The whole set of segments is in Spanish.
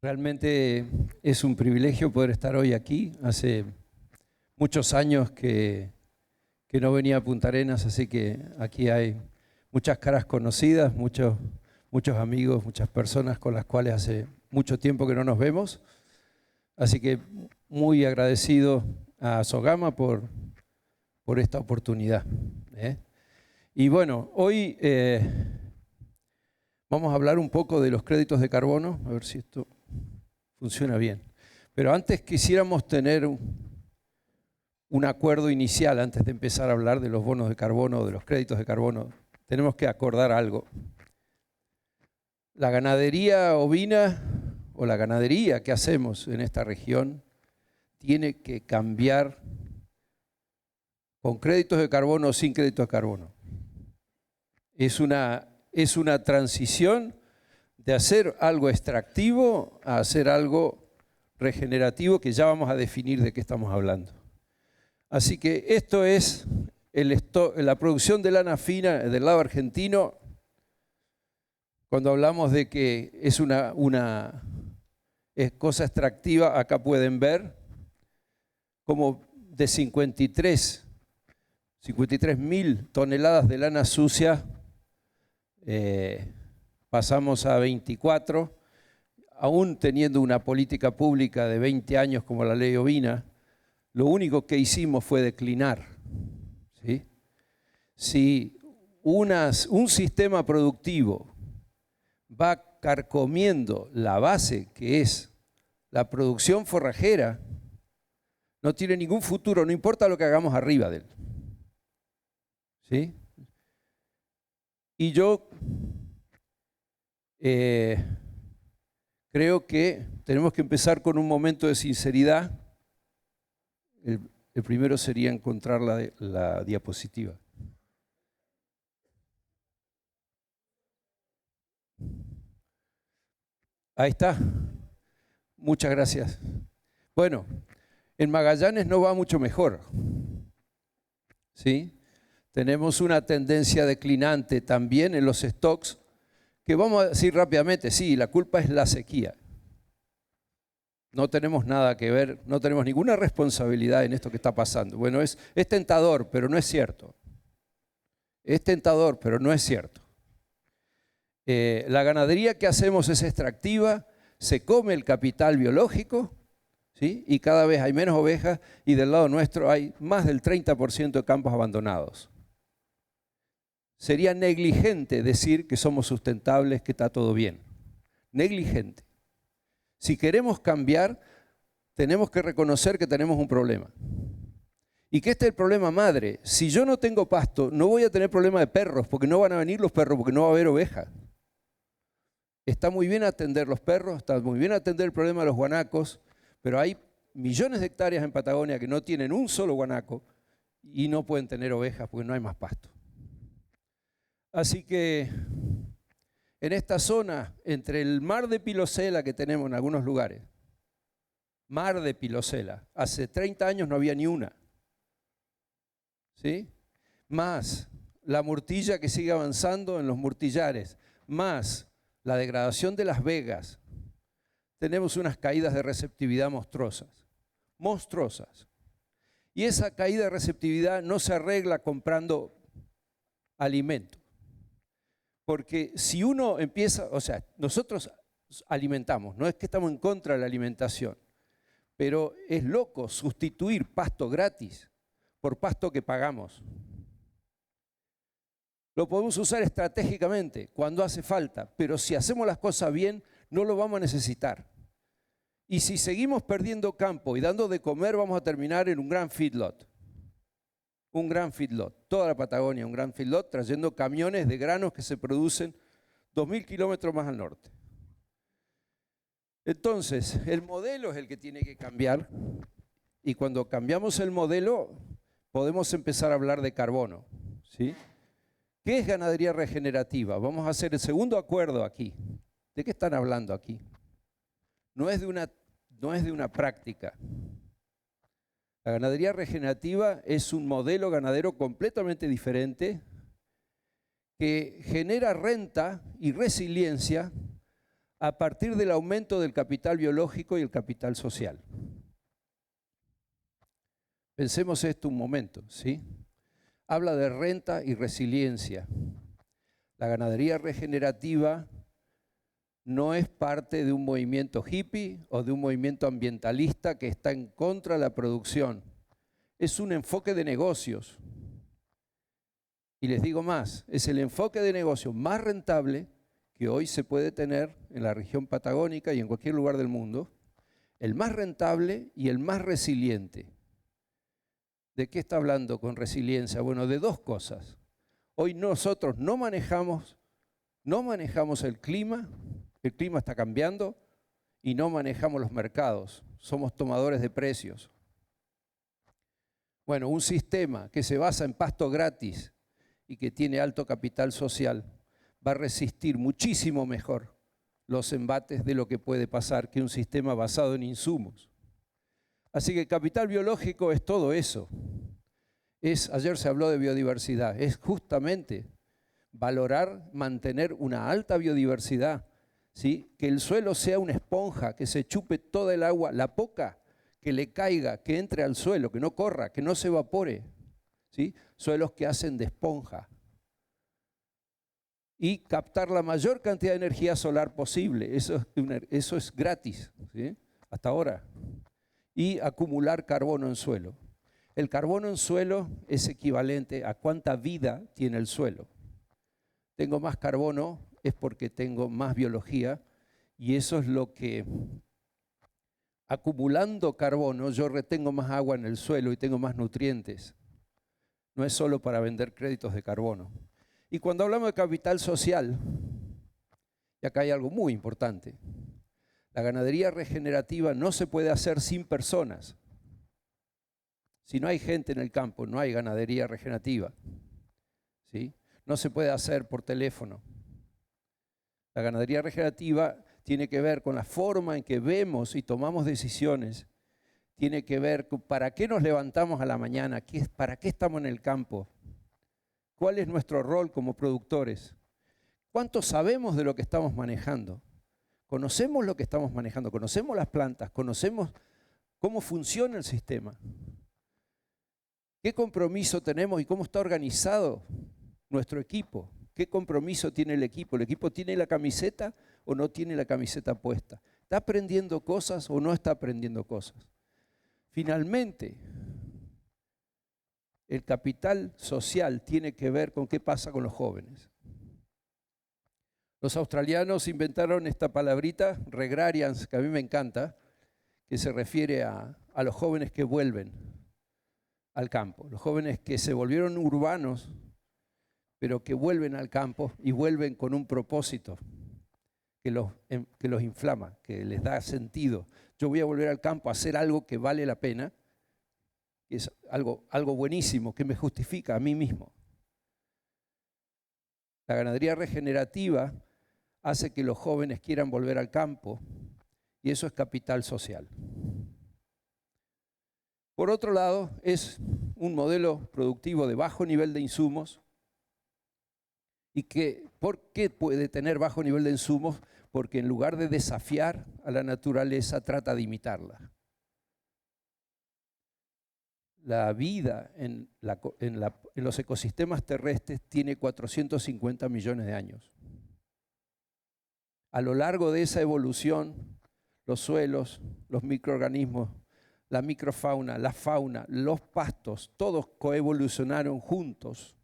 Realmente es un privilegio poder estar hoy aquí. Hace muchos años que no venía a Punta Arenas, así que aquí hay muchas caras conocidas, muchos amigos, muchas personas con las cuales hace mucho tiempo que no nos vemos. Así que muy agradecido a Sogama por esta oportunidad. Y bueno, hoy vamos a hablar un poco de los créditos de carbono, a ver si esto funciona bien. Pero antes quisiéramos tener un acuerdo inicial, antes de empezar a hablar de los bonos de carbono, de los créditos de carbono. Tenemos que acordar algo. La ganadería ovina o la ganadería que hacemos en esta región tiene que cambiar con créditos de carbono o sin créditos de carbono. Es una transición de hacer algo extractivo a hacer algo regenerativo, que ya vamos a definir de qué estamos hablando. Así que esto es la producción de lana fina del lado argentino. Cuando hablamos de que es una cosa extractiva, acá pueden ver como de 53.000 toneladas de lana sucia pasamos a 24, aún teniendo una política pública de 20 años como la ley ovina. Lo único que hicimos fue declinar, ¿sí? Si un sistema productivo va carcomiendo la base, que es la producción forrajera, no tiene ningún futuro, no importa lo que hagamos arriba de él, ¿sí? Y yo creo que tenemos que empezar con un momento de sinceridad. El primero sería encontrar la diapositiva. Ahí está. Muchas gracias. Bueno, en Magallanes no va mucho mejor, ¿sí? Tenemos una tendencia declinante también en los stocks, que vamos a decir rápidamente, sí, la culpa es la sequía. No tenemos nada que ver, no tenemos ninguna responsabilidad en esto que está pasando. Bueno, es tentador, pero no es cierto. Es tentador, pero no es cierto. La ganadería que hacemos es extractiva, se come el capital biológico, ¿sí? Y cada vez hay menos ovejas, y del lado nuestro hay más del 30% de campos abandonados. Sería negligente decir que somos sustentables, que está todo bien. Negligente. Si queremos cambiar, tenemos que reconocer que tenemos un problema. Y que este es el problema madre. Si yo no tengo pasto, no voy a tener problema de perros, porque no van a venir los perros, porque no va a haber ovejas. Está muy bien atender los perros, está muy bien atender el problema de los guanacos, pero hay millones de hectáreas en Patagonia que no tienen un solo guanaco y no pueden tener ovejas porque no hay más pasto. Así que en esta zona, entre el mar de Pilocela que tenemos en algunos lugares, mar de Pilocela, hace 30 años no había ni una, ¿sí? Más la murtilla que sigue avanzando en los murtillares, más la degradación de las vegas, tenemos unas caídas de receptividad monstruosas, monstruosas. Y esa caída de receptividad no se arregla comprando alimento. Porque si uno empieza, o sea, nosotros alimentamos, no es que estamos en contra de la alimentación, pero es loco sustituir pasto gratis por pasto que pagamos. Lo podemos usar estratégicamente cuando hace falta, pero si hacemos las cosas bien, no lo vamos a necesitar. Y si seguimos perdiendo campo y dando de comer, vamos a terminar en un gran feedlot. Un gran feedlot, toda la Patagonia, un gran feedlot, trayendo camiones de granos que se producen 2.000 kilómetros más al norte. Entonces, el modelo es el que tiene que cambiar, y cuando cambiamos el modelo, podemos empezar a hablar de carbono, ¿sí? ¿Qué es ganadería regenerativa? Vamos a hacer el segundo acuerdo aquí. ¿De qué están hablando aquí? No es de una práctica. La ganadería regenerativa es un modelo ganadero completamente diferente que genera renta y resiliencia a partir del aumento del capital biológico y el capital social. Pensemos esto un momento, ¿sí? Habla de renta y resiliencia. La ganadería regenerativa no es parte de un movimiento hippie o de un movimiento ambientalista que está en contra de la producción. Es un enfoque de negocios. Y les digo más, es el enfoque de negocio más rentable que hoy se puede tener en la región patagónica y en cualquier lugar del mundo, el más rentable y el más resiliente. ¿De qué está hablando con resiliencia? Bueno, de dos cosas. Hoy nosotros no manejamos el clima está cambiando, y no manejamos los mercados, somos tomadores de precios. Bueno, un sistema que se basa en pasto gratis y que tiene alto capital social va a resistir muchísimo mejor los embates de lo que puede pasar que un sistema basado en insumos. Así que capital biológico es todo eso. Ayer se habló de biodiversidad, es justamente valorar, mantener una alta biodiversidad, ¿sí? Que el suelo sea una esponja, que se chupe toda el agua, la poca que le caiga, que entre al suelo, que no corra, que no se evapore, ¿sí? Suelos que hacen de esponja. Y captar la mayor cantidad de energía solar posible, eso es gratis, ¿sí? Hasta ahora. Y acumular carbono en suelo. El carbono en suelo es equivalente a cuánta vida tiene el suelo. Tengo más carbono es porque tengo más biología, y eso es lo que, acumulando carbono, yo retengo más agua en el suelo y tengo más nutrientes. No es solo para vender créditos de carbono. Y cuando hablamos de capital social, y acá hay algo muy importante, la ganadería regenerativa no se puede hacer sin personas. Si no hay gente en el campo, no hay ganadería regenerativa, ¿sí? No se puede hacer por teléfono. La ganadería regenerativa tiene que ver con la forma en que vemos y tomamos decisiones. Tiene que ver con para qué nos levantamos a la mañana, para qué estamos en el campo, cuál es nuestro rol como productores, cuánto sabemos de lo que estamos manejando. Conocemos lo que estamos manejando, conocemos las plantas, conocemos cómo funciona el sistema. ¿Qué compromiso tenemos y cómo está organizado nuestro equipo? ¿Qué compromiso tiene el equipo? ¿El equipo tiene la camiseta o no tiene la camiseta puesta? ¿Está aprendiendo cosas o no está aprendiendo cosas? Finalmente, el capital social tiene que ver con qué pasa con los jóvenes. Los australianos inventaron esta palabrita, regrarians, que a mí me encanta, que se refiere a los jóvenes que vuelven al campo, los jóvenes que se volvieron urbanos, pero que vuelven al campo y vuelven con un propósito que los inflama, que les da sentido. Yo voy a volver al campo a hacer algo que vale la pena, que es algo buenísimo, que me justifica a mí mismo. La ganadería regenerativa hace que los jóvenes quieran volver al campo, y eso es capital social. Por otro lado, es un modelo productivo de bajo nivel de insumos. ¿Y por qué puede tener bajo nivel de insumos? Porque en lugar de desafiar a la naturaleza, trata de imitarla. La vida en los ecosistemas terrestres tiene 450 millones de años. A lo largo de esa evolución, los suelos, los microorganismos, la microfauna, la fauna, los pastos, todos coevolucionaron juntos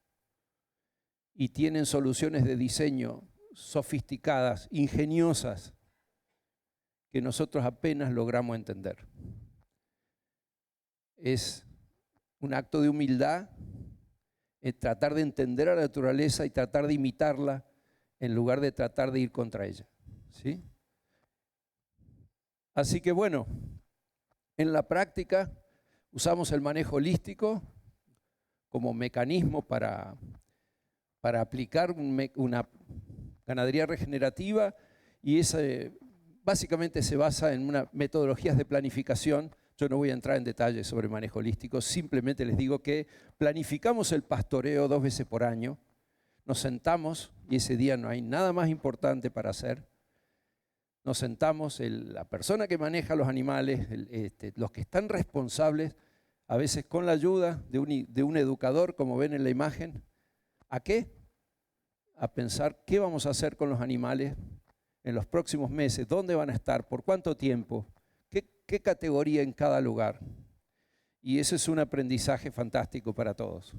y tienen soluciones de diseño sofisticadas, ingeniosas, que nosotros apenas logramos entender. Es un acto de humildad tratar de entender a la naturaleza y tratar de imitarla en lugar de tratar de ir contra ella, ¿sí? Así que bueno, en la práctica usamos el manejo holístico como mecanismo para aplicar una ganadería regenerativa, y básicamente se basa en metodologías de planificación. Yo no voy a entrar en detalles sobre manejo holístico, simplemente les digo que planificamos el pastoreo 2 veces por año, nos sentamos y ese día no hay nada más importante para hacer. nos sentamos, la persona que maneja los animales, los que están responsables, a veces con la ayuda de un educador, como ven en la imagen, ¿a qué? A pensar qué vamos a hacer con los animales en los próximos meses, dónde van a estar, por cuánto tiempo, qué categoría en cada lugar. Y ese es un aprendizaje fantástico para todos.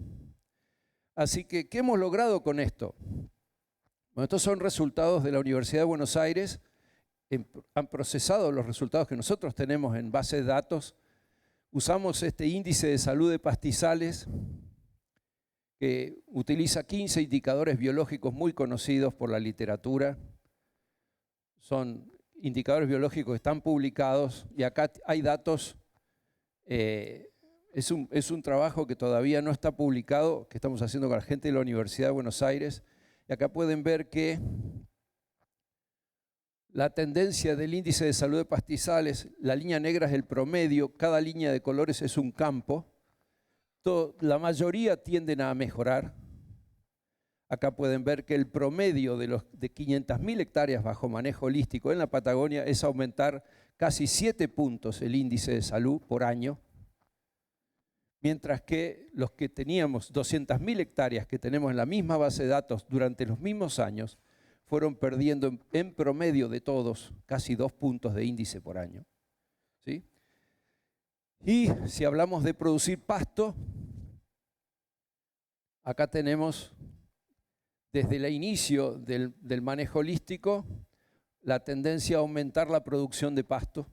Así que, ¿qué hemos logrado con esto? Bueno, estos son resultados de la Universidad de Buenos Aires. Han procesado los resultados que nosotros tenemos en base de datos. Usamos este índice de salud de pastizales que utiliza 15 indicadores biológicos muy conocidos por la literatura. Son indicadores biológicos que están publicados y acá hay datos. Es un trabajo que todavía no está publicado, que estamos haciendo con la gente de la Universidad de Buenos Aires. Y acá pueden ver que la tendencia del índice de salud de pastizales, la línea negra es el promedio, cada línea de colores es un campo. La mayoría tienden a mejorar. Acá pueden ver que el promedio de 500.000 hectáreas bajo manejo holístico en la Patagonia es aumentar casi 7 puntos el índice de salud por año, mientras que los que teníamos 200.000 hectáreas que tenemos en la misma base de datos durante los mismos años, fueron perdiendo en promedio de todos casi 2 puntos de índice por año. ¿Sí? Y si hablamos de producir pasto, acá tenemos desde el inicio del manejo holístico la tendencia a aumentar la producción de pasto,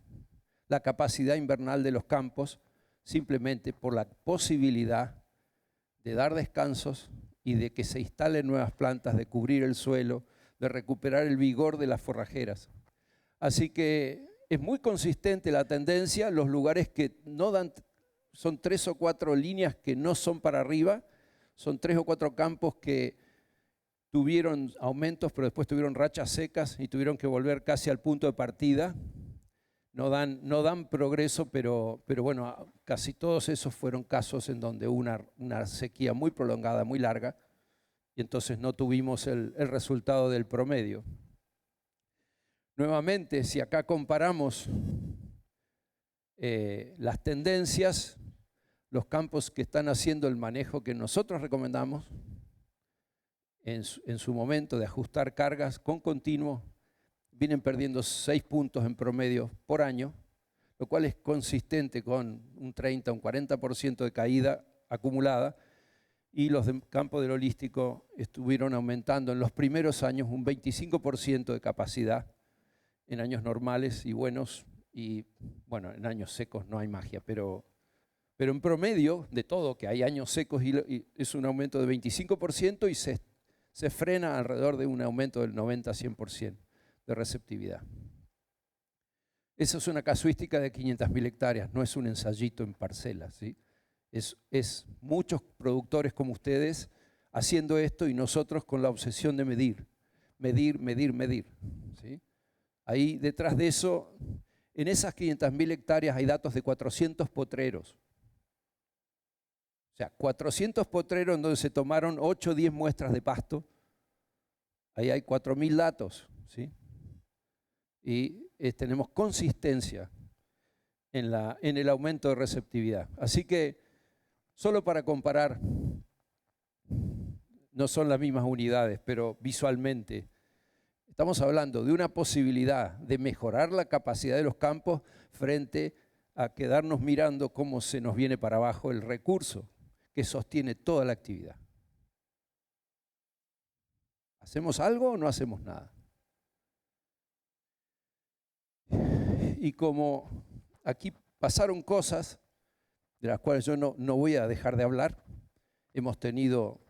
la capacidad invernal de los campos, simplemente por la posibilidad de dar descansos y de que se instalen nuevas plantas, de cubrir el suelo, de recuperar el vigor de las forrajeras. Así que es muy consistente la tendencia. Los lugares que no dan, son 3 o 4 líneas que no son para arriba, son 3 o 4 campos que tuvieron aumentos, pero después tuvieron rachas secas y tuvieron que volver casi al punto de partida. No dan progreso, pero bueno, casi todos esos fueron casos en donde hubo una sequía muy prolongada, muy larga, y entonces no tuvimos el resultado del promedio. Nuevamente, si acá comparamos las tendencias, los campos que están haciendo el manejo que nosotros recomendamos en su momento de ajustar cargas con continuo, vienen perdiendo 6 puntos en promedio por año, lo cual es consistente con un 30, un 40% de caída acumulada, y los de campo del holístico estuvieron aumentando en los primeros años un 25% de capacidad en años normales y buenos, y bueno, en años secos no hay magia, pero en promedio de todo, que hay años secos y es un aumento de 25% y se frena alrededor de un aumento del 90-100% de receptividad. Esa es una casuística de 500.000 hectáreas, no es un ensayito en parcelas, ¿sí? Es muchos productores como ustedes haciendo esto y nosotros con la obsesión de medir, ¿sí? Ahí detrás de eso, en esas 500.000 hectáreas hay datos de 400 potreros. O sea, 400 potreros en donde se tomaron 8 o 10 muestras de pasto. Ahí hay 4.000 datos, ¿sí? Y tenemos consistencia en el aumento de receptividad. Así que, solo para comparar, no son las mismas unidades, pero visualmente, estamos hablando de una posibilidad de mejorar la capacidad de los campos frente a quedarnos mirando cómo se nos viene para abajo el recurso que sostiene toda la actividad. ¿Hacemos algo o no hacemos nada? Y como aquí pasaron cosas de las cuales yo no voy a dejar de hablar, hemos tenido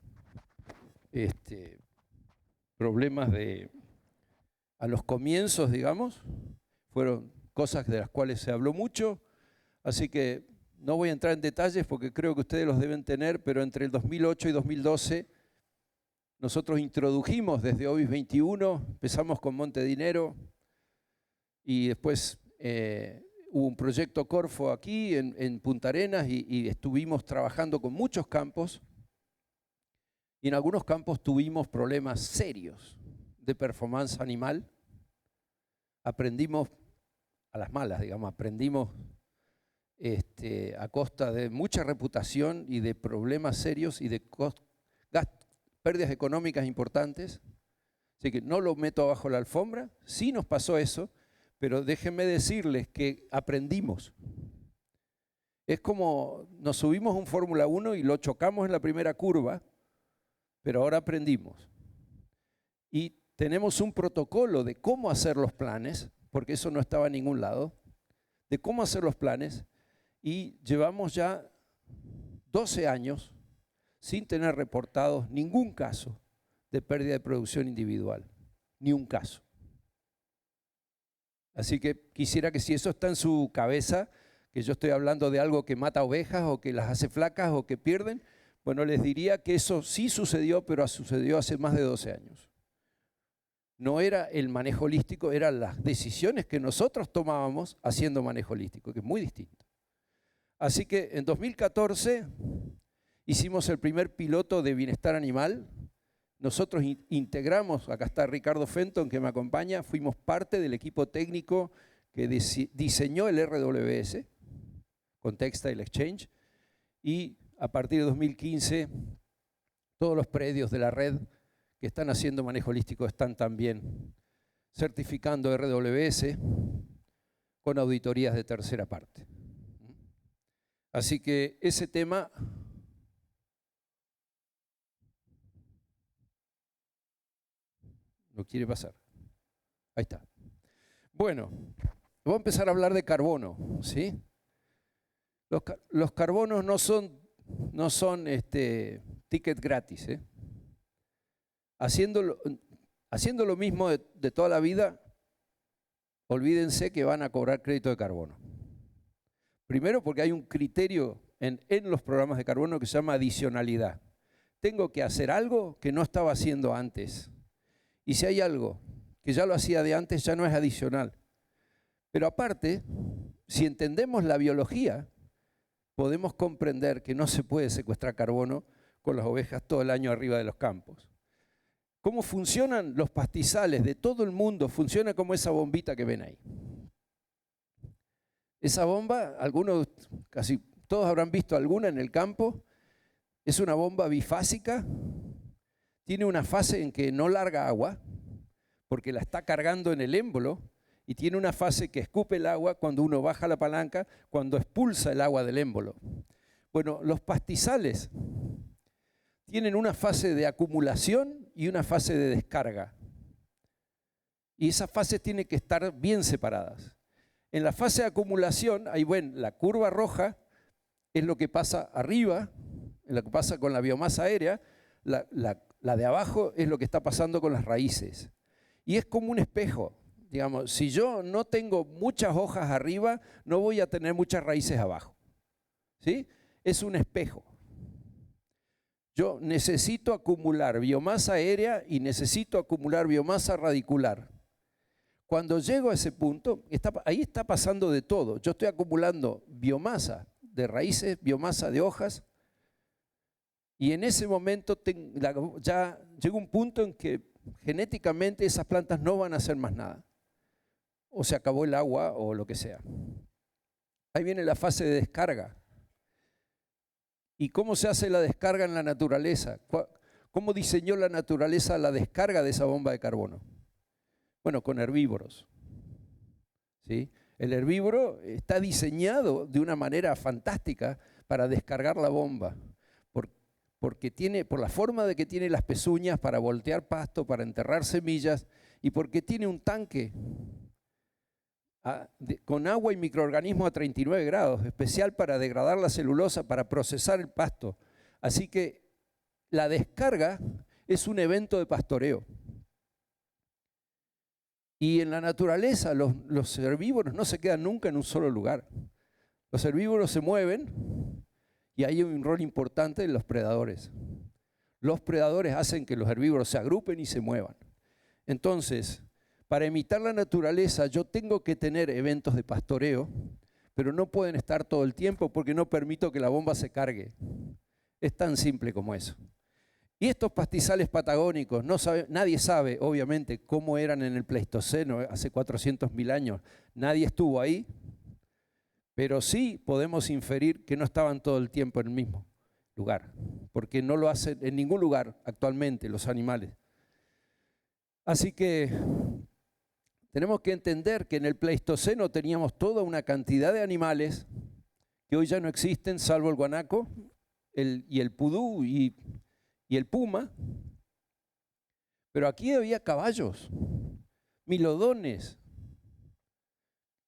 problemas a los comienzos, digamos, fueron cosas de las cuales se habló mucho, así que no voy a entrar en detalles porque creo que ustedes los deben tener, pero entre el 2008 y 2012 nosotros introdujimos desde Ovis 21, empezamos con Monte Dinero y después hubo un proyecto Corfo aquí en Punta Arenas y estuvimos trabajando con muchos campos y en algunos campos tuvimos problemas serios de performance animal. aprendimos a las malas, digamos, aprendimos a costa de mucha reputación y de problemas serios y de pérdidas económicas importantes. Así que no lo meto abajo la alfombra, sí nos pasó eso, pero déjenme decirles que aprendimos. Es como nos subimos a un Fórmula 1 y lo chocamos en la primera curva, pero ahora aprendimos. Y tenemos un protocolo de cómo hacer los planes, porque eso no estaba en ningún lado, de cómo hacer los planes, y llevamos ya 12 años sin tener reportados ningún caso de pérdida de producción individual, ni un caso. Así que quisiera que si eso está en su cabeza, que yo estoy hablando de algo que mata ovejas o que las hace flacas o que pierden, bueno, les diría que eso sí sucedió, pero sucedió hace más de 12 años. No era el manejo holístico, eran las decisiones que nosotros tomábamos haciendo manejo holístico, que es muy distinto. Así que en 2014 hicimos el primer piloto de bienestar animal. Nosotros integramos, acá está Ricardo Fenton que me acompaña, fuimos parte del equipo técnico que diseñó el RWS con Textile Exchange, y a partir de 2015 todos los predios de la red que están haciendo manejo holístico están también certificando RWS con auditorías de tercera parte. Así que ese tema no quiere pasar. Ahí está. Bueno, voy a empezar a hablar de carbono, ¿sí? Los carbonos no son ticket gratis, ¿eh? Haciendo lo mismo de toda la vida, olvídense que van a cobrar crédito de carbono. Primero porque hay un criterio en los programas de carbono que se llama adicionalidad. Tengo que hacer algo que no estaba haciendo antes. Y si hay algo que ya lo hacía de antes, ya no es adicional. Pero aparte, si entendemos la biología, podemos comprender que no se puede secuestrar carbono con las ovejas todo el año arriba de los campos. ¿Cómo funcionan los pastizales de todo el mundo? Funciona como esa bombita que ven ahí. Esa bomba, algunos, casi todos habrán visto alguna en el campo, es una bomba bifásica, tiene una fase en que no larga agua, porque la está cargando en el émbolo, y tiene una fase que escupe el agua cuando uno baja la palanca, cuando expulsa el agua del émbolo. Bueno, los pastizales tienen una fase de acumulación y una fase de descarga. Y esas fases tienen que estar bien separadas. En la fase de acumulación, ahí ven, la curva roja es lo que pasa arriba, es lo que pasa con la biomasa aérea, la de abajo es lo que está pasando con las raíces. Y es como un espejo. Digamos, si yo no tengo muchas hojas arriba, no voy a tener muchas raíces abajo. ¿Sí? Es un espejo. Yo necesito acumular biomasa aérea y necesito acumular biomasa radicular. Cuando llego a ese punto, ahí está pasando de todo. Yo estoy acumulando biomasa de raíces, biomasa de hojas, y en ese momento ya llega un punto en que genéticamente esas plantas no van a hacer más nada. O se acabó el agua o lo que sea. Ahí viene la fase de descarga. ¿Y cómo se hace la descarga en la naturaleza? ¿Cómo diseñó la naturaleza la descarga de esa bomba de carbono? Bueno, con herbívoros. ¿Sí? El herbívoro está diseñado de una manera fantástica para descargar la bomba, por la forma de que tiene las pezuñas para voltear pasto, para enterrar semillas, y porque tiene un tanque con agua y microorganismos a 39 grados, especial para degradar la celulosa, para procesar el pasto. Así que la descarga es un evento de pastoreo. Y en la naturaleza los herbívoros no se quedan nunca en un solo lugar. Los herbívoros se mueven y hay un rol importante en los predadores. Los predadores hacen que los herbívoros se agrupen y se muevan. Entonces, para imitar la naturaleza yo tengo que tener eventos de pastoreo, pero no pueden estar todo el tiempo porque no permito que la bomba se cargue. Es tan simple como eso. Y estos pastizales patagónicos, nadie sabe, obviamente, cómo eran en el Pleistoceno, hace 400.000 años. Nadie estuvo ahí, pero sí podemos inferir que no estaban todo el tiempo en el mismo lugar, porque no lo hacen en ningún lugar actualmente los animales. Así que tenemos que entender que en el Pleistoceno teníamos toda una cantidad de animales que hoy ya no existen, salvo el guanaco y el pudú y el puma. Pero aquí había caballos, milodones.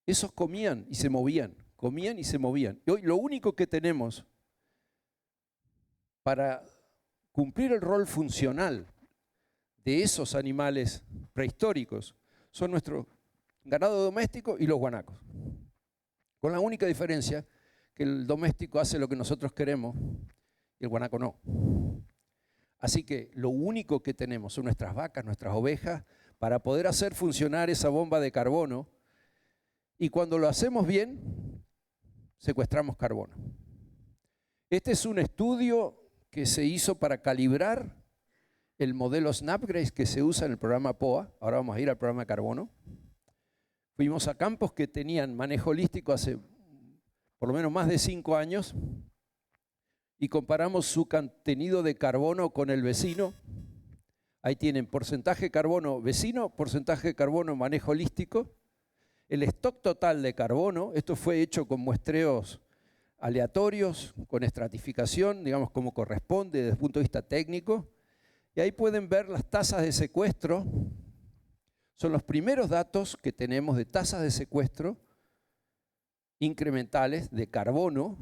Esos comían y se movían, comían y se movían. Y hoy lo único que tenemos para cumplir el rol funcional de esos animales prehistóricos son nuestro ganado doméstico y los guanacos. Con la única diferencia que el doméstico hace lo que nosotros queremos y el guanaco no. Así que lo único que tenemos son nuestras vacas, nuestras ovejas, para poder hacer funcionar esa bomba de carbono. Y cuando lo hacemos bien, secuestramos carbono. Este es un estudio que se hizo para calibrar el modelo Snapgrace que se usa en el programa POA. Ahora vamos a ir al programa de carbono. Fuimos a campos que tenían manejo holístico hace por lo menos más de 5 años y comparamos su contenido de carbono con el vecino. Ahí tienen porcentaje de carbono vecino, porcentaje de carbono manejo holístico. El stock total de carbono, esto fue hecho con muestreos aleatorios, con estratificación, digamos como corresponde desde el punto de vista técnico. Y ahí pueden ver las tasas de secuestro. Son los primeros datos que tenemos de tasas de secuestro incrementales de carbono,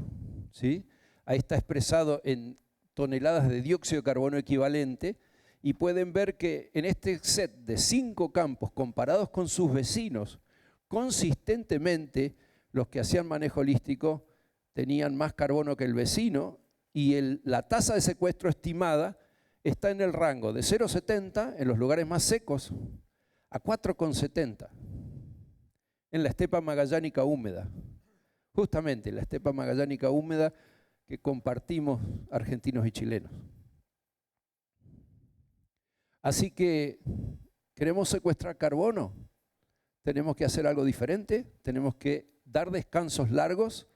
¿sí? Ahí está expresado en toneladas de dióxido de carbono equivalente. Y pueden ver que en este set de 5 campos comparados con sus vecinos, consistentemente los que hacían manejo holístico tenían más carbono que el vecino y la tasa de secuestro estimada está en el rango de 0,70 en los lugares más secos a 4,70 en la estepa magallánica húmeda. Justamente la estepa magallánica húmeda que compartimos argentinos y chilenos. Así que, ¿queremos secuestrar carbono? Tenemos que hacer algo diferente, tenemos que dar descansos largos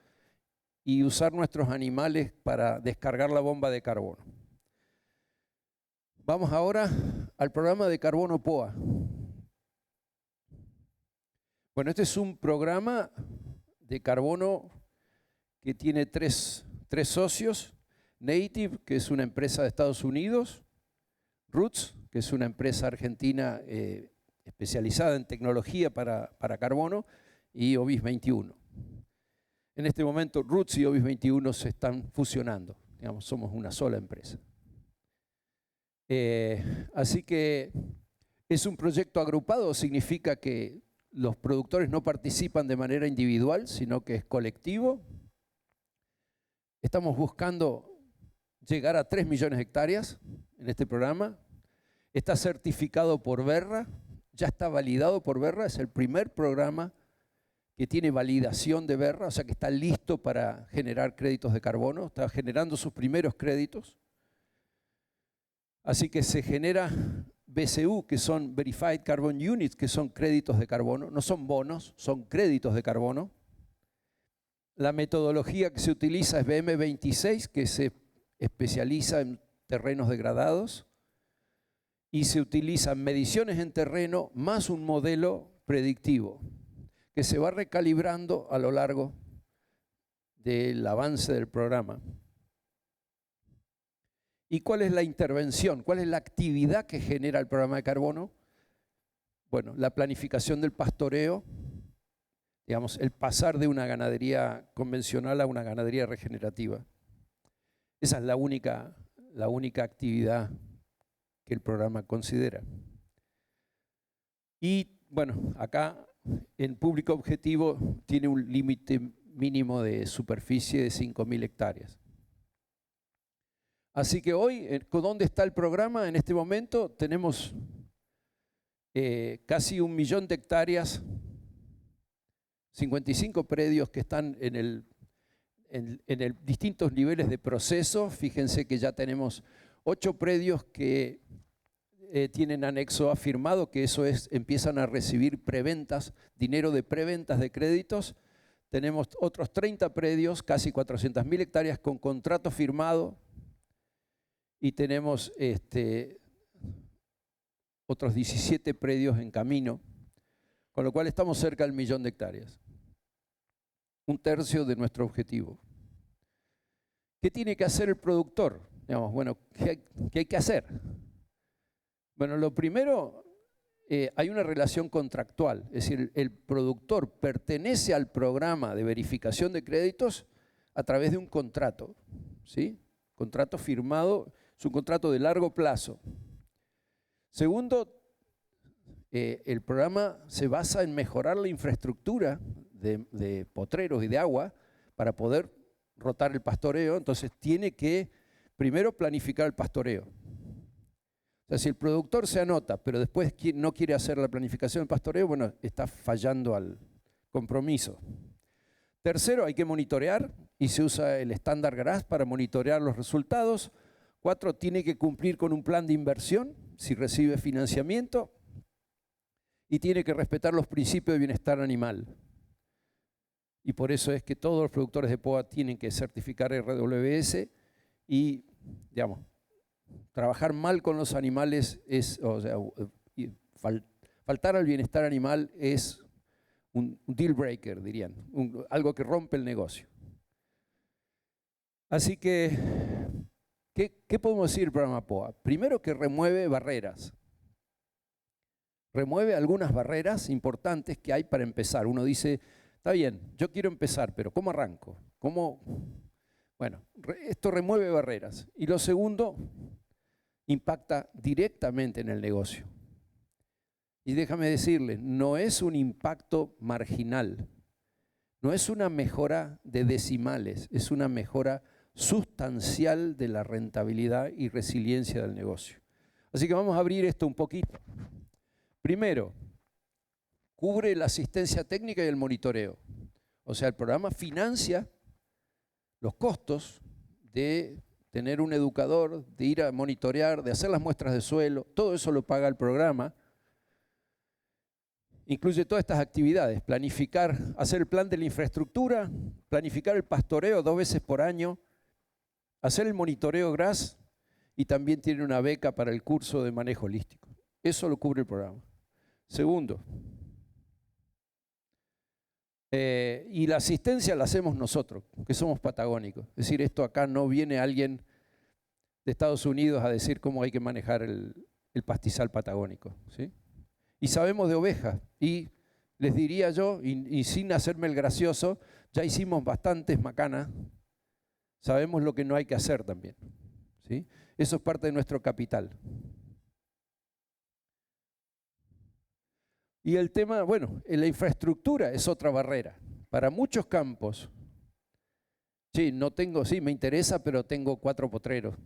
y usar nuestros animales para descargar la bomba de carbono. Vamos ahora al programa de carbono POA. Bueno, este es un programa de carbono que tiene tres socios. Native, que es una empresa de Estados Unidos. Roots, que es una empresa argentina especializada en tecnología para carbono. Y Obis 21. En este momento Roots y Obis 21 se están fusionando. Digamos, somos una sola empresa. Así que es un proyecto agrupado, significa que los productores no participan de manera individual, sino que es colectivo. Estamos buscando llegar a 3 millones de hectáreas en este programa. Está certificado por Verra, ya está validado por Verra, es el primer programa que tiene validación de Verra, o sea que está listo para generar créditos de carbono, está generando sus primeros créditos. Así que se genera BCU, que son Verified Carbon Units, que son créditos de carbono, no son bonos, son créditos de carbono. La metodología que se utiliza es BM26, que se especializa en terrenos degradados, y se utilizan mediciones en terreno más un modelo predictivo, que se va recalibrando a lo largo del avance del programa. ¿Y cuál es la intervención? ¿Cuál es la actividad que genera el programa de carbono? Bueno, la planificación del pastoreo, digamos, el pasar de una ganadería convencional a una ganadería regenerativa. Esa es la única actividad que el programa considera. Y bueno, acá en público objetivo tiene un límite mínimo de superficie de 5.000 hectáreas. Así que hoy, ¿dónde está el programa? En este momento tenemos casi 1 millón de hectáreas, 55 predios que están en distintos niveles de proceso. Fíjense que ya tenemos 8 predios que tienen anexo A firmado, que eso es, empiezan a recibir preventas, dinero de preventas de créditos. Tenemos otros 30 predios, casi 400.000 hectáreas con contrato firmado. Y tenemos otros 17 predios en camino, con lo cual estamos cerca del 1.000.000 de hectáreas. 1/3 de nuestro objetivo. ¿Qué tiene que hacer el productor? Digamos, bueno, ¿qué hay que hacer? Bueno, lo primero, hay una relación contractual, es decir, el productor pertenece al programa de verificación de créditos a través de un contrato, ¿sí? Contrato firmado, es un contrato de largo plazo. Segundo, el programa se basa en mejorar la infraestructura de potreros y de agua para poder rotar el pastoreo, entonces tiene que primero planificar el pastoreo. O sea, si el productor se anota, pero después no quiere hacer la planificación del pastoreo, bueno, está fallando al compromiso. Tercero, hay que monitorear y se usa el estándar GRAS para monitorear los resultados. 4, tiene que cumplir con un plan de inversión si recibe financiamiento y tiene que respetar los principios de bienestar animal. Y por eso es que todos los productores de POA tienen que certificar RWS y, digamos, trabajar mal con los animales es, o sea, faltar al bienestar animal es un deal breaker, dirían, algo que rompe el negocio. Así que, ¿qué podemos decir del programa POA? Primero, que remueve barreras. Remueve algunas barreras importantes que hay para empezar. Uno dice, está bien, yo quiero empezar, pero ¿cómo arranco? ¿Cómo? Bueno, esto remueve barreras. Y lo segundo, impacta directamente en el negocio. Y déjame decirles, no es un impacto marginal, no es una mejora de decimales, es una mejora sustancial de la rentabilidad y resiliencia del negocio. Así que vamos a abrir esto un poquito. Primero, cubre la asistencia técnica y el monitoreo. O sea, el programa financia los costos de tener un educador, de ir a monitorear, de hacer las muestras de suelo, todo eso lo paga el programa. Incluye todas estas actividades, planificar, hacer el plan de la infraestructura, planificar el pastoreo 2 veces por año, hacer el monitoreo GRAS y también tiene una beca para el curso de manejo holístico. Eso lo cubre el programa. Segundo, y la asistencia la hacemos nosotros, que somos patagónicos. Es decir, esto acá no viene alguien de Estados Unidos a decir cómo hay que manejar el pastizal patagónico, ¿sí? Y sabemos de ovejas, y les diría yo, y sin hacerme el gracioso, ya hicimos bastantes macanas, sabemos lo que no hay que hacer también, ¿sí? Eso es parte de nuestro capital. Y el tema, bueno, la infraestructura es otra barrera. Para muchos campos, sí, me interesa, pero tengo 4 potreros,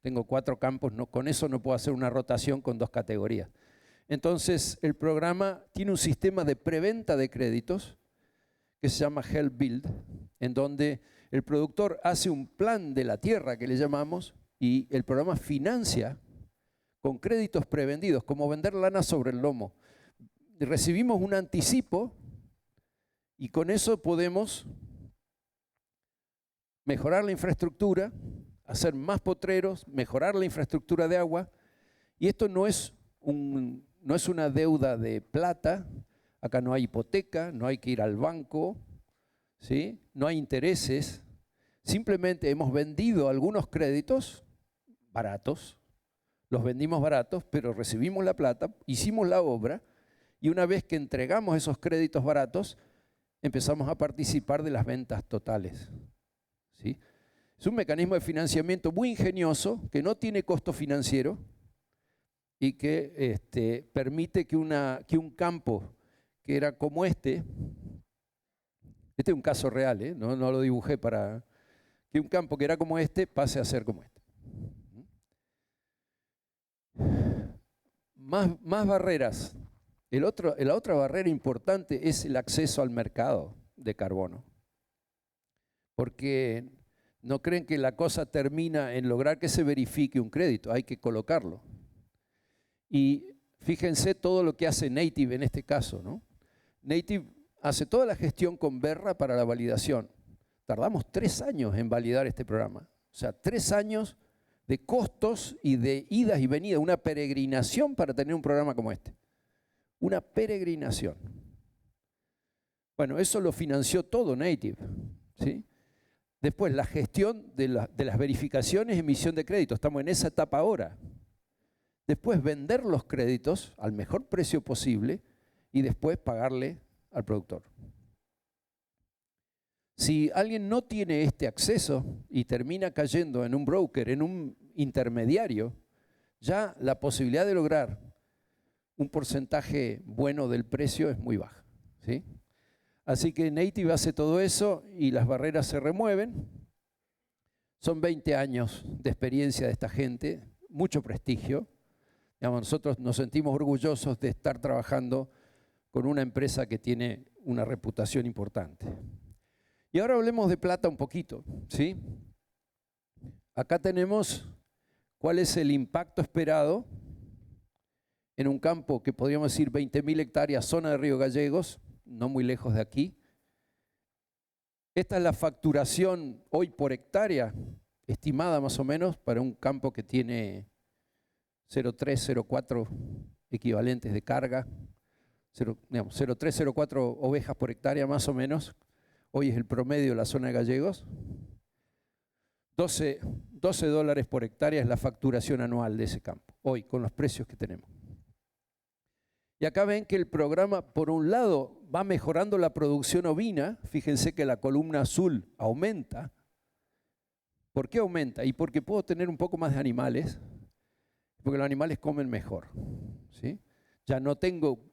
tengo 4 campos, con eso no puedo hacer una rotación con 2 categorías. Entonces, el programa tiene un sistema de preventa de créditos que se llama Help Build, en donde el productor hace un plan de la tierra, que le llamamos, y el programa financia con créditos prevendidos, como vender lana sobre el lomo. Recibimos un anticipo y con eso podemos mejorar la infraestructura, hacer más potreros, mejorar la infraestructura de agua, y esto no es una deuda de plata, acá no hay hipoteca, no hay que ir al banco, ¿sí? No hay intereses, simplemente hemos vendido algunos créditos baratos, los vendimos baratos, pero recibimos la plata, hicimos la obra, y una vez que entregamos esos créditos baratos, empezamos a participar de las ventas totales, ¿sí? Es un mecanismo de financiamiento muy ingenioso, que no tiene costo financiero, y que permite que un campo que era como este es un caso real, no lo dibujé para que un campo que era como este pase a ser como este. Más barreras. La otra barrera importante es el acceso al mercado de carbono. Porque No creen que la cosa termina en lograr que se verifique un crédito, hay que colocarlo. Y fíjense todo lo que hace Native en este caso, ¿no? Native hace toda la gestión con Verra para la validación. Tardamos 3 años en validar este programa. O sea, 3 años de costos y de idas y venidas, una peregrinación para tener un programa como este. Una peregrinación. Bueno, eso lo financió todo Native, ¿sí? Después, la gestión de las verificaciones y emisión de créditos. Estamos en esa etapa ahora. Después, vender los créditos al mejor precio posible y después pagarle al productor. Si alguien no tiene este acceso y termina cayendo en un broker, en un intermediario, ya la posibilidad de lograr un porcentaje bueno del precio es muy baja, ¿sí? Así que Native hace todo eso y las barreras se remueven. Son 20 años de experiencia de esta gente, mucho prestigio. Digamos, nosotros nos sentimos orgullosos de estar trabajando con una empresa que tiene una reputación importante. Y ahora hablemos de plata un poquito, ¿sí? Acá tenemos cuál es el impacto esperado en un campo que podríamos decir 20.000 hectáreas, zona de Río Gallegos, no muy lejos de aquí. Esta es la facturación hoy por hectárea, estimada más o menos para un campo que tiene 0,3, 0,4 equivalentes de carga, 0,3, 0,4 ovejas por hectárea más o menos. Hoy es el promedio de la zona de Gallegos. 12 dólares por hectárea es la facturación anual de ese campo, hoy con los precios que tenemos. Y acá ven que el programa, por un lado, va mejorando la producción ovina. Fíjense que la columna azul aumenta. ¿Por qué aumenta? Y porque puedo tener un poco más de animales, porque los animales comen mejor, ¿sí? Ya no tengo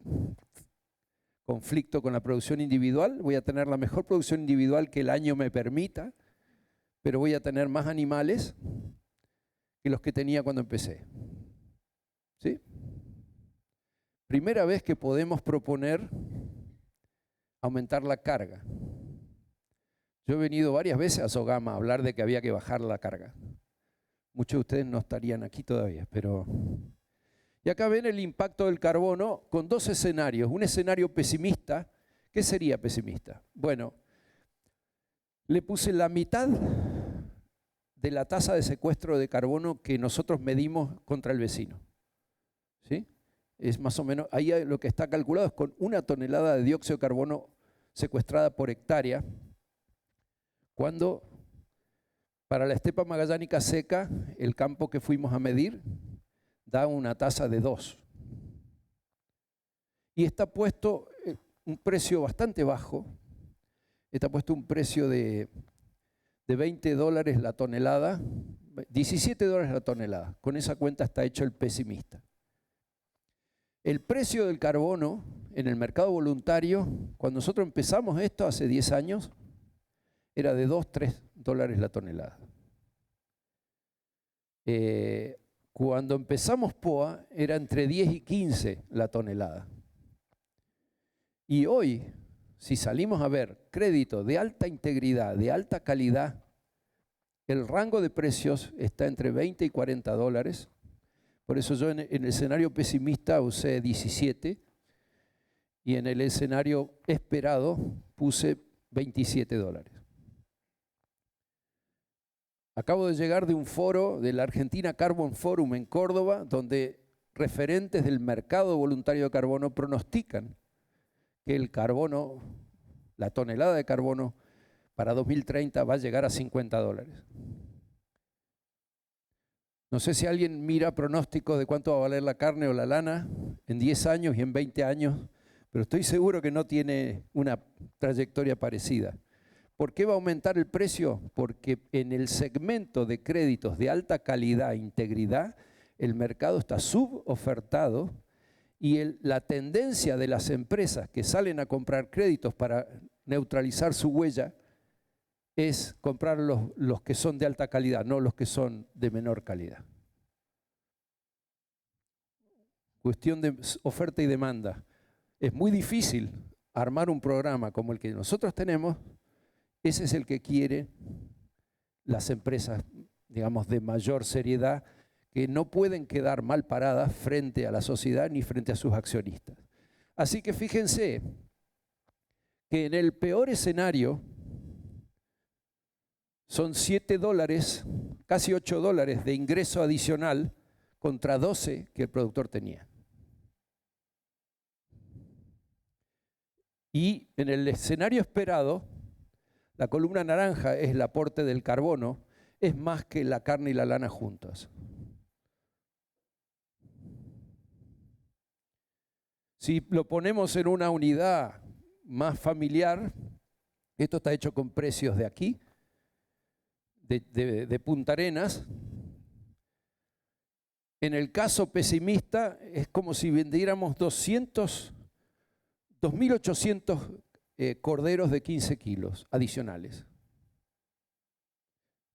conflicto con la producción individual, voy a tener la mejor producción individual que el año me permita, pero voy a tener más animales que los que tenía cuando empecé, ¿sí? Primera vez que podemos proponer aumentar la carga. Yo he venido varias veces a Sogama a hablar de que había que bajar la carga. Muchos de ustedes no estarían aquí todavía, pero... Y acá ven el impacto del carbono con 2 escenarios. Un escenario pesimista. ¿Qué sería pesimista? Bueno, le puse la mitad de la tasa de secuestro de carbono que nosotros medimos contra el vecino, ¿sí? Es más o menos, ahí lo que está calculado es con 1 tonelada de dióxido de carbono secuestrada por hectárea, cuando para la estepa magallánica seca, el campo que fuimos a medir da una tasa de 2. Y está puesto un precio bastante bajo, está puesto un precio de 20 dólares la tonelada, 17 dólares la tonelada. Con esa cuenta está hecho el pesimista. El precio del carbono en el mercado voluntario, cuando nosotros empezamos esto hace 10 años, era de 2, 3 dólares la tonelada. Cuando empezamos POA era entre 10 y 15 la tonelada. Y hoy, si salimos a ver crédito de alta integridad, de alta calidad, el rango de precios está entre 20 y 40 dólares. Por eso yo en el escenario pesimista usé 17 y en el escenario esperado puse 27 dólares. Acabo de llegar de un foro de la Argentina Carbon Forum en Córdoba, donde referentes del mercado voluntario de carbono pronostican que el carbono, la tonelada de carbono para 2030 va a llegar a 50 dólares. No sé si alguien mira pronósticos de cuánto va a valer la carne o la lana en 10 años y en 20 años, pero estoy seguro que no tiene una trayectoria parecida. ¿Por qué va a aumentar el precio? Porque en el segmento de créditos de alta calidad e integridad, el mercado está subofertado y la tendencia de las empresas que salen a comprar créditos para neutralizar su huella es comprar los que son de alta calidad, no los que son de menor calidad. Cuestión de oferta y demanda. Es muy difícil armar un programa como el que nosotros tenemos. Ese es el que quiere las empresas, digamos, de mayor seriedad, que no pueden quedar mal paradas frente a la sociedad ni frente a sus accionistas. Así que fíjense que en el peor escenario son $7, casi $8 de ingreso adicional contra 12 que el productor tenía. Y en el escenario esperado, la columna naranja es el aporte del carbono, es más que la carne y la lana juntas. Si lo ponemos en una unidad más familiar, esto está hecho con precios de aquí, de Punta Arenas. En el caso pesimista, es como si vendiéramos 2.800 corderos de 15 kilos adicionales.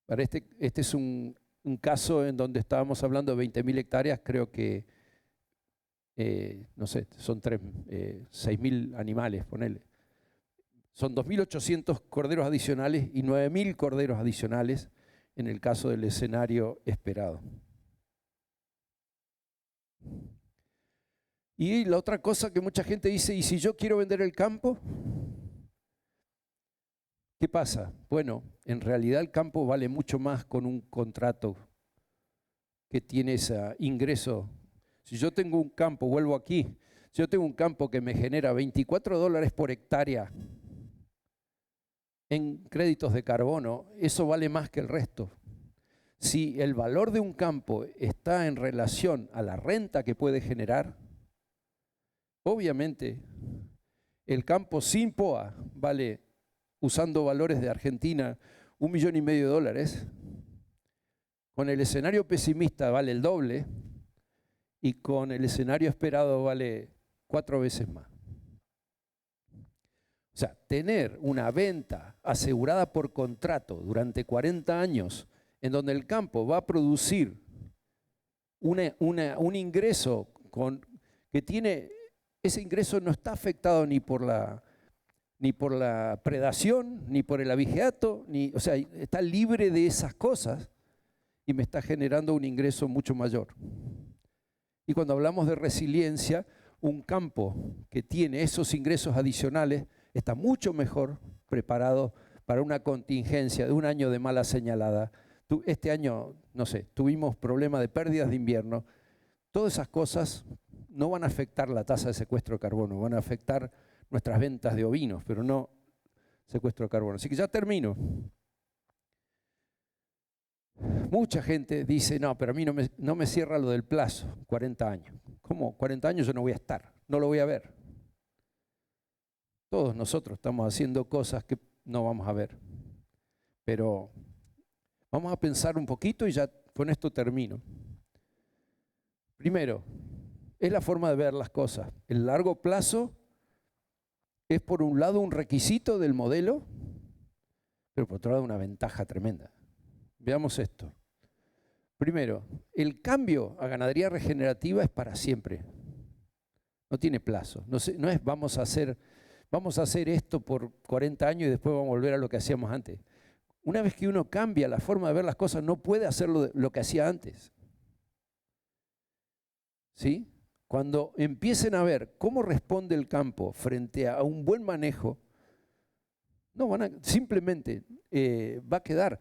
Para este es un caso en donde estábamos hablando de 20.000 hectáreas, creo que, no sé, son 6.000 animales, ponele. Son 2.800 corderos adicionales y 9.000 corderos adicionales en el caso del escenario esperado. Y la otra cosa que mucha gente dice, ¿y si yo quiero vender el campo? ¿Qué pasa? Bueno, en realidad el campo vale mucho más con un contrato que tiene ese ingreso. Si yo tengo un campo, vuelvo aquí, si yo tengo un campo que me genera $24 por hectárea en créditos de carbono, eso vale más que el resto. Si el valor de un campo está en relación a la renta que puede generar, obviamente el campo sin POA vale, usando valores de Argentina, $1,5 millones. Con el escenario pesimista vale el doble y con el escenario esperado vale 4 veces más. O sea, tener una venta asegurada por contrato durante 40 años en donde el campo va a producir un ingreso que tiene, ese ingreso no está afectado ni por la predación, ni por el abigeato, o sea, está libre de esas cosas y me está generando un ingreso mucho mayor. Y cuando hablamos de resiliencia, un campo que tiene esos ingresos adicionales está mucho mejor preparado para una contingencia de un año de mala señalada. Este año, no sé, tuvimos problemas de pérdidas de invierno. Todas esas cosas no van a afectar la tasa de secuestro de carbono, van a afectar nuestras ventas de ovinos, pero no secuestro de carbono. Así que ya termino. Mucha gente dice, no, pero a mí no me cierra lo del plazo, 40 años. ¿Cómo? 40 años yo no voy a estar, no lo voy a ver. Todos nosotros estamos haciendo cosas que no vamos a ver. Pero vamos a pensar un poquito y ya con esto termino. Primero, es la forma de ver las cosas. El largo plazo es por un lado un requisito del modelo, pero por otro lado una ventaja tremenda. Veamos esto. Primero, el cambio a ganadería regenerativa es para siempre. No tiene plazo. No es vamos a hacer esto por 40 años y después vamos a volver a lo que hacíamos antes. Una vez que uno cambia la forma de ver las cosas, no puede hacer lo que hacía antes. ¿Sí? Cuando empiecen a ver cómo responde el campo frente a un buen manejo, simplemente va a quedar.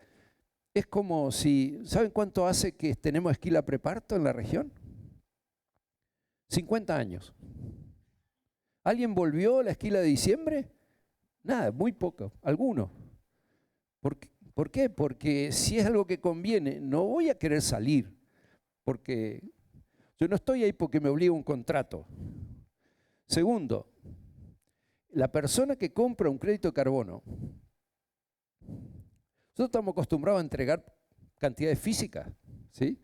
Es como si, ¿saben cuánto hace que tenemos esquila preparto en la región? 50 años. ¿Alguien volvió a la esquila de diciembre? Nada, muy poco, algunos. ¿Por qué? Porque si es algo que conviene, no voy a querer salir, porque yo no estoy ahí porque me obliga un contrato. Segundo, la persona que compra un crédito de carbono, nosotros estamos acostumbrados a entregar cantidades físicas, ¿sí?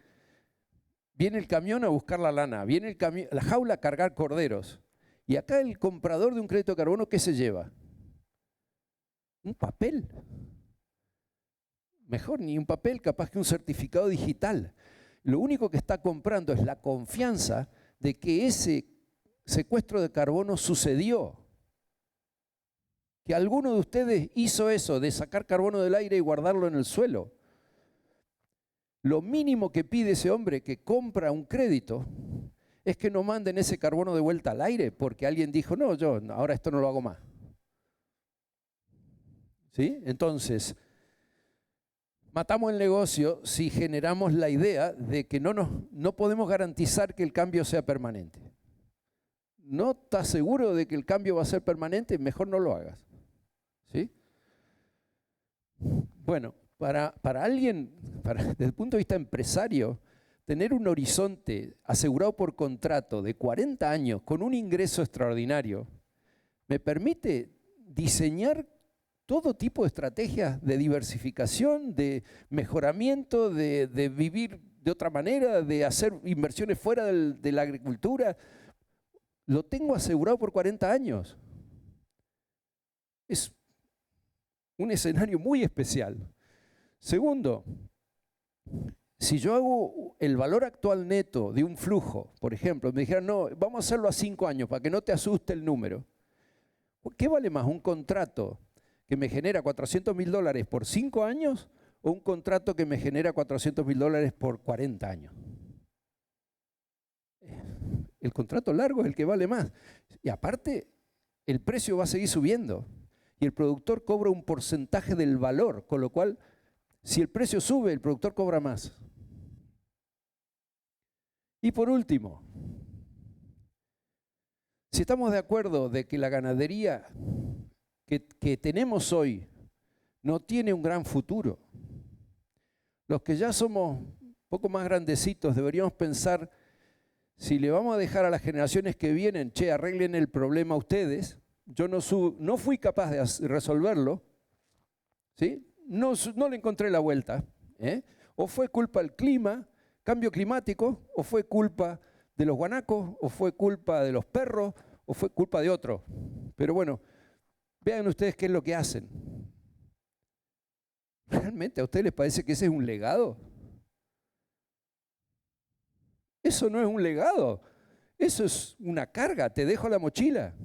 Viene el camión a buscar la lana, viene la jaula a cargar corderos. Y acá el comprador de un crédito de carbono, ¿qué se lleva? Un papel. Mejor ni un papel, capaz que un certificado digital. Lo único que está comprando es la confianza de que ese secuestro de carbono sucedió. Que alguno de ustedes hizo eso, de sacar carbono del aire y guardarlo en el suelo. Lo mínimo que pide ese hombre que compra un crédito es que no manden ese carbono de vuelta al aire porque alguien dijo, no, yo ahora esto no lo hago más. ¿Sí? Entonces, matamos el negocio si generamos la idea de que no podemos garantizar que el cambio sea permanente. ¿No estás seguro de que el cambio va a ser permanente? Mejor no lo hagas. ¿Sí? Bueno, para alguien, desde el punto de vista empresario, tener un horizonte asegurado por contrato de 40 años con un ingreso extraordinario me permite diseñar todo tipo de estrategias de diversificación, de mejoramiento, de vivir de otra manera, de hacer inversiones fuera de la agricultura. Lo tengo asegurado por 40 años. Es un escenario muy especial. Segundo, si yo hago el valor actual neto de un flujo, por ejemplo, me dijeran, no, vamos a hacerlo a 5 años para que no te asuste el número. ¿Qué vale más, un contrato que me genera $400.000 por 5 años o un contrato que me genera $400.000 por 40 años? El contrato largo es el que vale más. Y aparte, el precio va a seguir subiendo. Y el productor cobra un porcentaje del valor, con lo cual, si el precio sube, el productor cobra más. Y por último, si estamos de acuerdo de que la ganadería que tenemos hoy no tiene un gran futuro, los que ya somos un poco más grandecitos deberíamos pensar si le vamos a dejar a las generaciones que vienen, che, arreglen el problema ustedes, yo no fui capaz de resolverlo, ¿sí? No le encontré la vuelta, ¿eh? O fue culpa del clima, cambio climático, o fue culpa de los guanacos, o fue culpa de los perros, o fue culpa de otro. Pero bueno, vean ustedes qué es lo que hacen. ¿Realmente a ustedes les parece que ese es un legado? Eso no es un legado, eso es una carga, te dejo la mochila.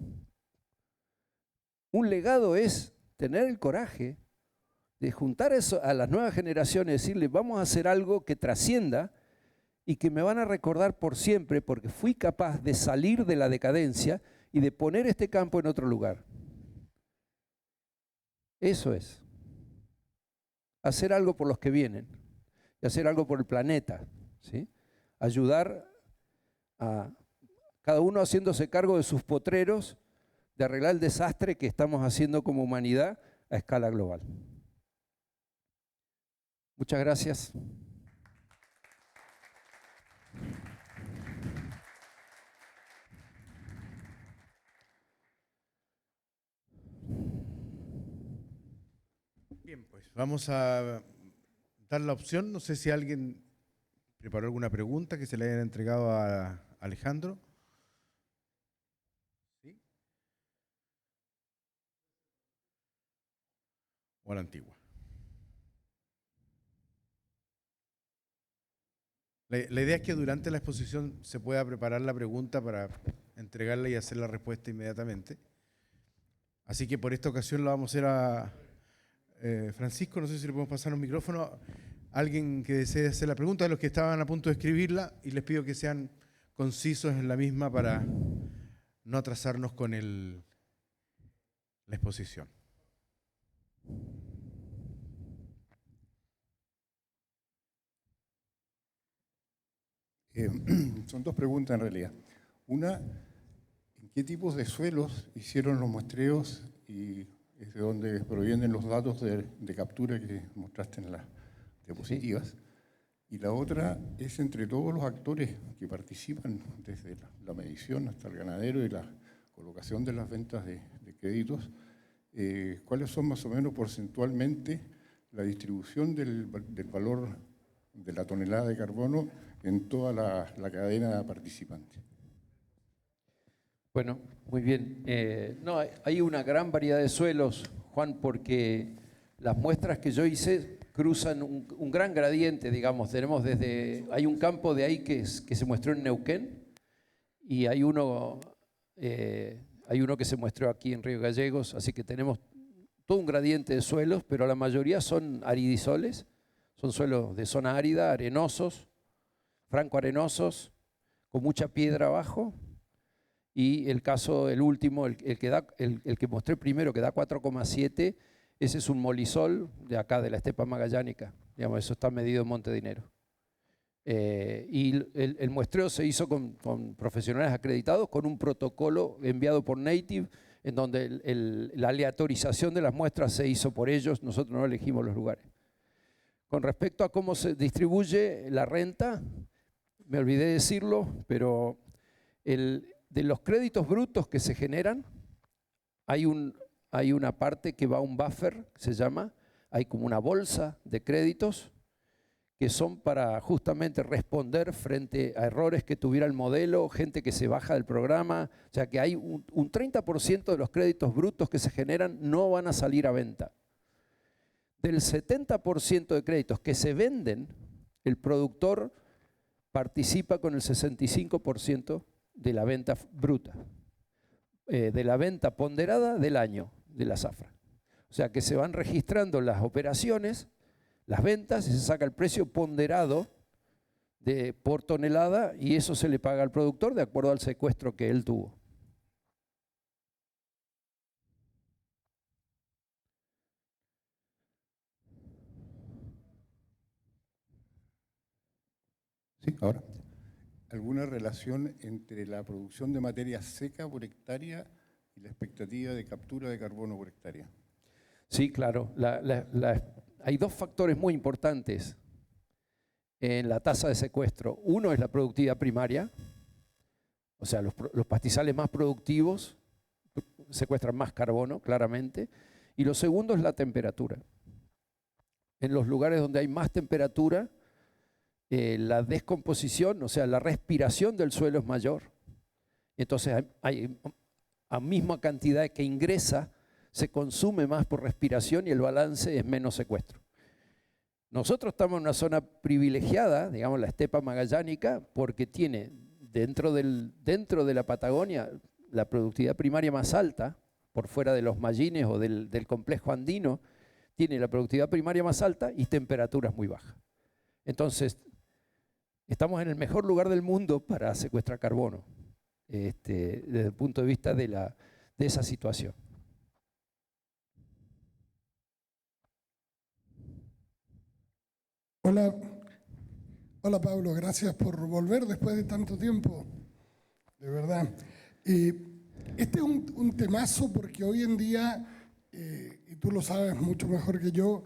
Un legado es tener el coraje de juntar eso a las nuevas generaciones, decirles, vamos a hacer algo que trascienda y que me van a recordar por siempre porque fui capaz de salir de la decadencia y de poner este campo en otro lugar. Eso es. Hacer algo por los que vienen y hacer algo por el planeta, ¿sí? Ayudar a cada uno haciéndose cargo de sus potreros, de arreglar el desastre que estamos haciendo como humanidad a escala global. Muchas gracias. Bien, pues vamos a dar la opción. No sé si alguien preparó alguna pregunta que se le hayan entregado a Alejandro. ¿Sí? O a la antigua. La idea es que durante la exposición se pueda preparar la pregunta para entregarla y hacer la respuesta inmediatamente. Así que por esta ocasión lo vamos a hacer a Francisco. No sé si le podemos pasar un micrófono. Alguien que desee hacer la pregunta, de los que estaban a punto de escribirla, y les pido que sean concisos en la misma para no atrasarnos con la exposición. Son dos preguntas en realidad. Una, ¿en qué tipos de suelos hicieron los muestreos y es de dónde provienen los datos de captura que mostraste en las diapositivas? Sí. Y la otra es entre todos los actores que participan, desde la medición hasta el ganadero y la colocación de las ventas de créditos, ¿cuáles son más o menos porcentualmente la distribución del valor de la tonelada de carbono en toda la cadena participante? Bueno, muy bien. No, hay una gran variedad de suelos, Juan, porque las muestras que yo hice cruzan un gran gradiente, digamos. Hay un campo de ahí que se muestró en Neuquén y hay uno que se muestró aquí en Río Gallegos, así que tenemos todo un gradiente de suelos, pero la mayoría son aridisoles, Son suelos de zona árida, arenosos, franco-arenosos, con mucha piedra abajo. Y el caso, el último, el que mostré primero, que da 4,7, ese es un molisol de acá, de la estepa magallánica. Digamos, eso está medido en Monte Dinero. Y el muestreo se hizo con profesionales acreditados, con un protocolo enviado por Native, en donde la aleatorización de las muestras se hizo por ellos, nosotros no elegimos los lugares. Con respecto a cómo se distribuye la renta, me olvidé decirlo, pero de los créditos brutos que se generan, hay una parte que va a un buffer, se llama, hay como una bolsa de créditos que son para justamente responder frente a errores que tuviera el modelo, gente que se baja del programa, o sea que hay un 30% de los créditos brutos que se generan no van a salir a venta. Del 70% de créditos que se venden, el productor participa con el 65% de la venta bruta, de la venta ponderada del año de la zafra. O sea que se van registrando las operaciones, las ventas, y se saca el precio ponderado por tonelada y eso se le paga al productor de acuerdo al secuestro que él tuvo. Sí, ahora. ¿Alguna relación entre la producción de materia seca por hectárea y la expectativa de captura de carbono por hectárea? Sí, claro. Hay dos factores muy importantes en la tasa de secuestro. Uno es la productividad primaria, o sea, los pastizales más productivos secuestran más carbono, claramente. Y lo segundo es la temperatura. En los lugares donde hay más temperatura, la descomposición, o sea, la respiración del suelo es mayor. Entonces, a misma cantidad que ingresa, se consume más por respiración y el balance es menos secuestro. Nosotros estamos en una zona privilegiada, digamos la estepa magallánica, porque tiene dentro de la Patagonia la productividad primaria más alta, por fuera de los mallines o del complejo andino, tiene la productividad primaria más alta y temperaturas muy bajas. Entonces, estamos en el mejor lugar del mundo para secuestrar carbono, desde el punto de vista de esa situación. Hola Pablo, gracias por volver después de tanto tiempo, de verdad. Este es un temazo porque hoy en día, y tú lo sabes mucho mejor que yo,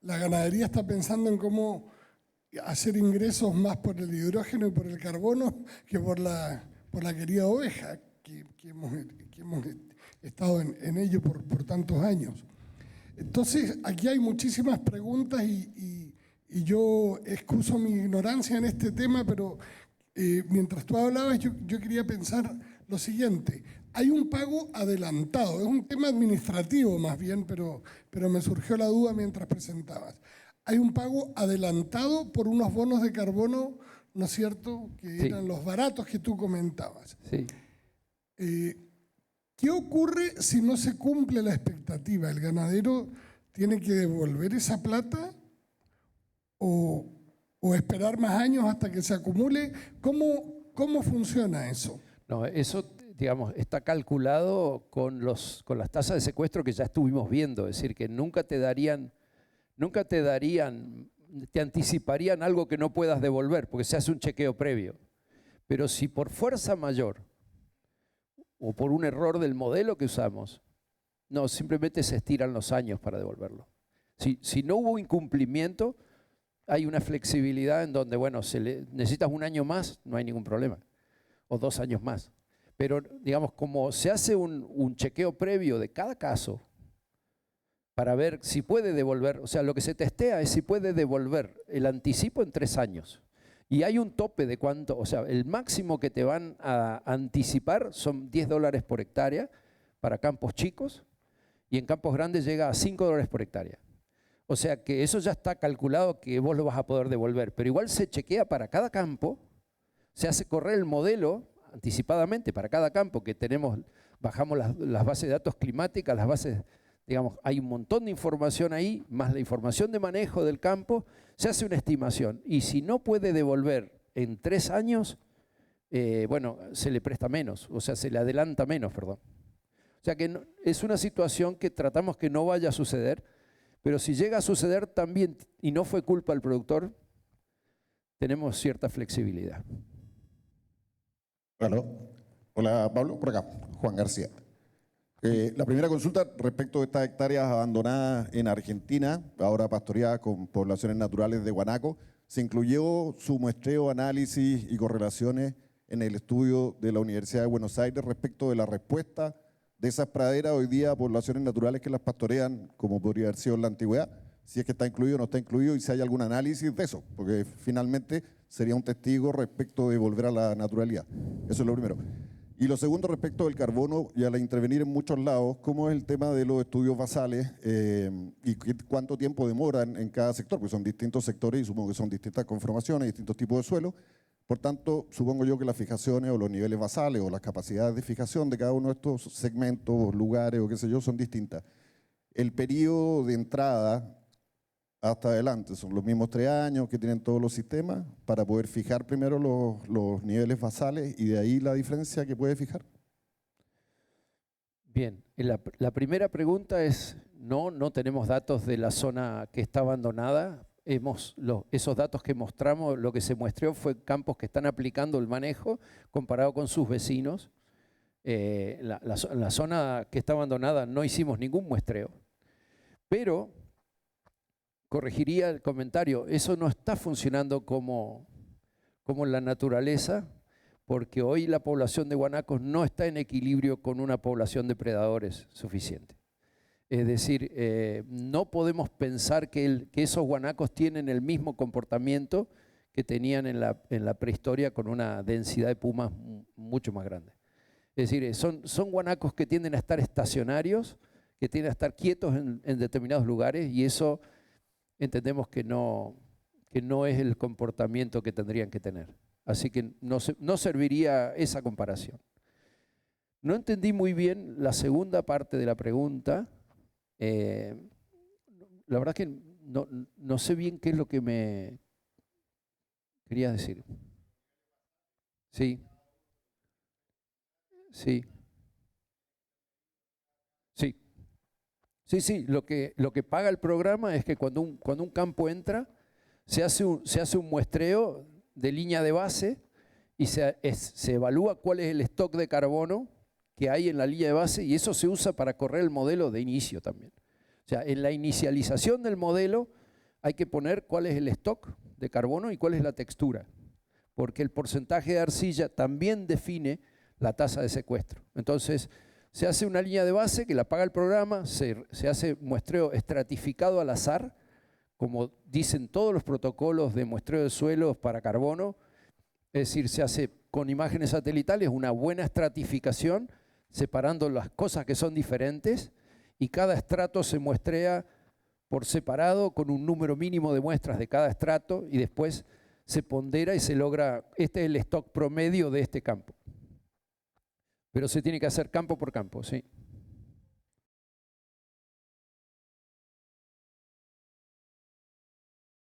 la ganadería está pensando en cómo hacer ingresos más por el hidrógeno y por el carbono que por la querida oveja, que hemos estado en ello por tantos años. Entonces, aquí hay muchísimas preguntas y yo excuso mi ignorancia en este tema, pero mientras tú hablabas, yo quería pensar lo siguiente. Hay un pago adelantado, es un tema administrativo más bien, pero me surgió la duda mientras presentabas. Hay un pago adelantado por unos bonos de carbono, ¿no es cierto?, que Sí. eran los baratos que tú comentabas. Sí. ¿Qué ocurre si no se cumple la expectativa? ¿El ganadero tiene que devolver esa plata o esperar más años hasta que se acumule? ¿Cómo funciona eso? No, eso, digamos, está calculado con las tasas de secuestro que ya estuvimos viendo, es decir, que nunca te anticiparían algo que no puedas devolver, porque se hace un chequeo previo. Pero si por fuerza mayor o por un error del modelo que usamos, no, simplemente se estiran los años para devolverlo. Si no hubo incumplimiento, hay una flexibilidad en donde, bueno, necesitas un año más, no hay ningún problema, o 2 años más. Pero, digamos, como se hace un chequeo previo de cada caso para ver si puede devolver, o sea, lo que se testea es si puede devolver el anticipo en 3 años. Y hay un tope de cuánto, o sea, el máximo que te van a anticipar son $10 por hectárea para campos chicos y en campos grandes llega a $5 por hectárea. O sea que eso ya está calculado que vos lo vas a poder devolver, pero igual se chequea para cada campo, se hace correr el modelo anticipadamente para cada campo que tenemos, bajamos las bases de datos climáticas, las bases digamos, hay un montón de información ahí, más la información de manejo del campo, se hace una estimación. Y si no puede devolver en 3 años, bueno, se le presta menos, o sea, se le adelanta menos, perdón. O sea que es una situación que tratamos que no vaya a suceder, pero si llega a suceder también, y no fue culpa del productor, tenemos cierta flexibilidad. Hola Pablo, por acá, Juan García. La primera consulta respecto de estas hectáreas abandonadas en Argentina, ahora pastoreadas con poblaciones naturales de guanaco, ¿se incluyó su muestreo, análisis y correlaciones en el estudio de la Universidad de Buenos Aires respecto de la respuesta de esas praderas hoy día a poblaciones naturales que las pastorean, como podría haber sido en la antigüedad? Si es que está incluido o no está incluido y si hay algún análisis de eso, porque finalmente sería un testigo respecto de volver a la naturalidad. Eso es lo primero. Y lo segundo, respecto del carbono y al intervenir en muchos lados, ¿cómo es el tema de los estudios basales y cuánto tiempo demoran en cada sector? Porque son distintos sectores y supongo que son distintas conformaciones, distintos tipos de suelo. Por tanto, supongo yo que las fijaciones o los niveles basales o las capacidades de fijación de cada uno de estos segmentos, lugares o qué sé yo, son distintas. El periodo de entrada hasta adelante son los mismos 3 años que tienen todos los sistemas para poder fijar primero los niveles basales y de ahí la diferencia que puede fijar. Bien, la primera pregunta es, no tenemos datos de la zona que está abandonada. Esos datos que mostramos, lo que se muestreó fue campos que están aplicando el manejo comparado con sus vecinos. La zona que está abandonada no hicimos ningún muestreo, pero corregiría el comentario, eso no está funcionando como en la naturaleza, porque hoy la población de guanacos no está en equilibrio con una población de predadores suficiente. Es decir, no podemos pensar que esos guanacos tienen el mismo comportamiento que tenían en la prehistoria con una densidad de pumas mucho más grande. Es decir, son guanacos que tienden a estar estacionarios, que tienden a estar quietos en determinados lugares y eso entendemos que no es el comportamiento que tendrían que tener. Así que no serviría esa comparación. No entendí muy bien la segunda parte de la pregunta. La verdad que no sé bien qué es lo que me querías decir. Sí. Sí. Sí. Sí, lo que paga el programa es que cuando un campo entra, se hace un muestreo de línea de base y se evalúa cuál es el stock de carbono que hay en la línea de base y eso se usa para correr el modelo de inicio también. O sea, en la inicialización del modelo hay que poner cuál es el stock de carbono y cuál es la textura, porque el porcentaje de arcilla también define la tasa de secuestro. Entonces, se hace una línea de base que la paga el programa, se hace muestreo estratificado al azar, como dicen todos los protocolos de muestreo de suelos para carbono, es decir, se hace con imágenes satelitales una buena estratificación, separando las cosas que son diferentes, y cada estrato se muestrea por separado con un número mínimo de muestras de cada estrato, y después se pondera y se logra, este es el stock promedio de este campo. Pero se tiene que hacer campo por campo, sí.